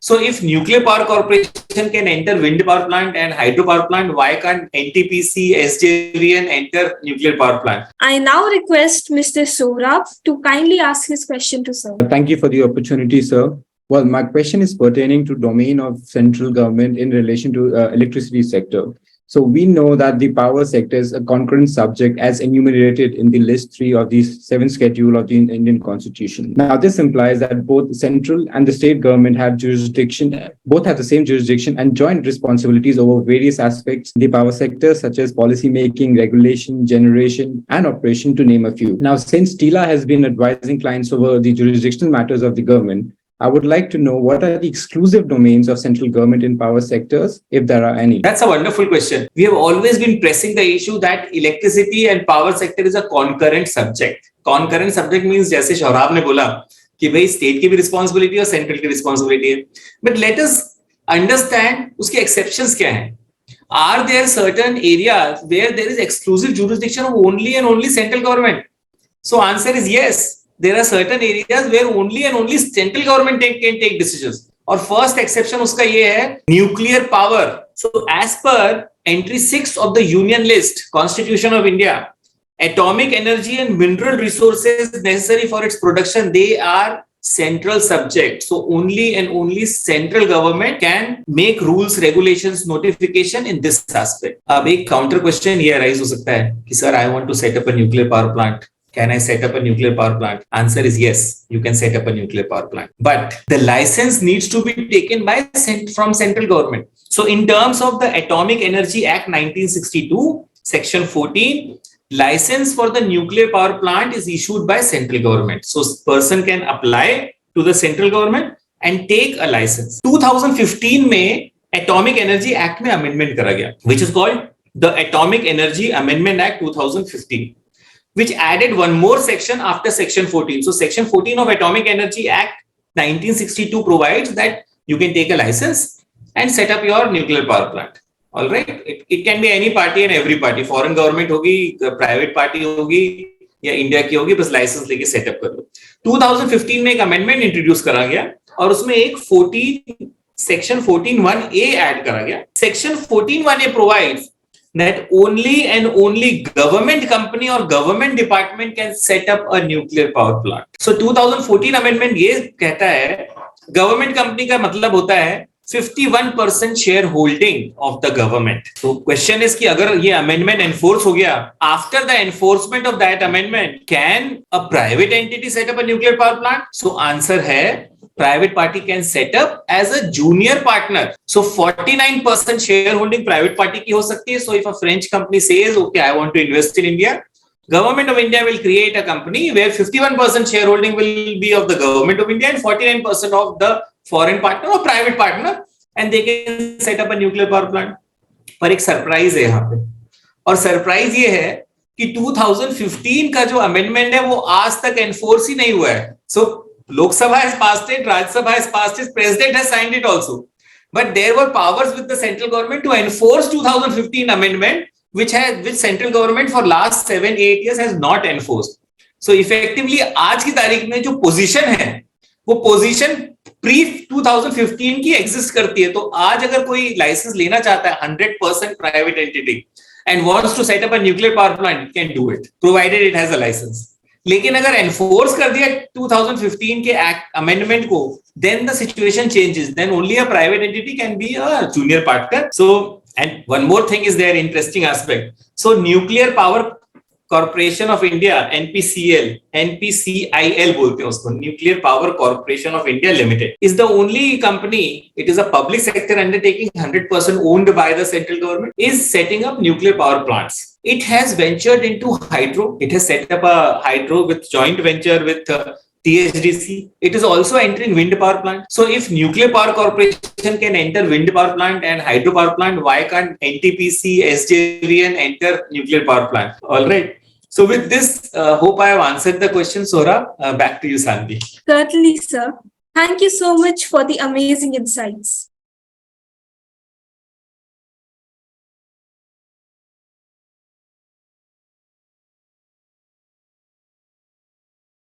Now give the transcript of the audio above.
So if Nuclear Power Corporation can enter wind power plant and hydropower plant, why can't NTPC, SJVN enter nuclear power plant? I now request Mr. Saurabh to kindly ask his question to sir. Thank you for the opportunity, sir. Well, my question is pertaining to domain of central government in relation to electricity sector. So we know that the power sector is a concurrent subject as enumerated in the list 3 of the 7th schedule of the Indian Constitution. Now, this implies that both central and the state government have jurisdiction, both have the same jurisdiction and joint responsibilities over various aspects in the power sector, such as policy making, regulation, generation, and operation, to name a few. Now, since TILA has been advising clients over the jurisdictional matters of the government, I would like to know what are the exclusive domains of central government in power sectors, if there are any. That's a wonderful question. We have always been pressing the issue that electricity and power sector is a concurrent subject. Concurrent subject means जैसे शौराब ने बोला कि भाई state की भी responsibility और central की responsibility है. But let us understand उसके exceptions क्या हैं. Are there certain areas where there is exclusive jurisdiction of only and only central government? So answer is yes. There are certain areas where only and only central government can take decisions. और first exception उसका ये है nuclear power. So as per entry 6 of the Union List, Constitution of India, atomic energy and mineral resources necessary for its production, they are central subject. So only and only central government can make rules, regulations, notification in this aspect. अब एक counter question ये arise हो सकता है कि sir, I want to set up a nuclear power plant. Can I set up a nuclear power plant? Answer is yes, you can set up a nuclear power plant. But the license needs to be taken from central government. So in terms of the Atomic Energy Act 1962, Section 14, license for the nuclear power plant is issued by central government. So person can apply to the central government and take a license. 2015 में Atomic Energy Act में amendment करा गया, which is called the Atomic Energy Amendment Act 2015. Which added one more section after Section 14. So Section 14 of Atomic Energy Act 1962 provides that you can take a license and set up your nuclear power plant. All right. It can be any party and every party. Foreign government होगी, private party होगी, या India की होगी, बस licence लेके setup कर लो. 2015 में एक अमेंडमेंट इंट्रोड्यूस करा गया और उसमें एक सेक्शन 14(1)(a ऐड करा गया. Section 14(1)(a provides that only and only government company or government department can set up a nuclear power plant. So 2014 amendment ये कहता है government company का मतलब होता है 51% share holding of the government. So question is कि अगर ये amendment enforce हो गया, after the enforcement of that amendment, can a private entity set up a nuclear power plant? So answer है private party can set up as a junior partner. So 49% shareholding private party की हो सकती है. So if a French company says, okay, I want to invest in India, government of India will create a company where 51% shareholding will be of the government of India and 49% of the foreign partner or private partner, and they can set up a nuclear power plant. पर एक surprise है यहाँ पे, और surprise ये है कि 2015 का जो अमेंडमेंट है वो आज तक एनफोर्स ही नहीं हुआ है. So Lok Sabha has passed it, Rajya Sabha has passed it, President has signed it also. But there were powers with the central government to enforce 2015 amendment, which central government for last 7-8 years has not enforced. So effectively, आज की तारीख में जो position है, वो position pre-2015 की exist करती है. तो आज अगर कोई license लेना चाहता है 100% private entity and wants to set up a nuclear power plant, it can do it, provided it has a license. लेकिन अगर एनफोर्स कर दिया 2015 के एक्ट अमेंडमेंट को, then the situation changes. Then only a private entity can be a junior partner. So, and one more thing is there, interesting aspect. So Nuclear Power Corporation of India, NPCIL बोलते हैं उसको, Nuclear Power Corporation of India Limited, is the only company, it is a public sector undertaking 100% owned by the central government, is setting up nuclear power plants. It has ventured into hydro. It has set up a hydro with joint venture with THDC. It is also entering wind power plant. So if Nuclear Power Corporation can enter wind power plant and hydro power plant, why can't NTPC, SJVN enter nuclear power plant? All right. So with this, hope I have answered the question, Sora. Back to you, Sandy. Certainly, sir. Thank you so much for the amazing insights.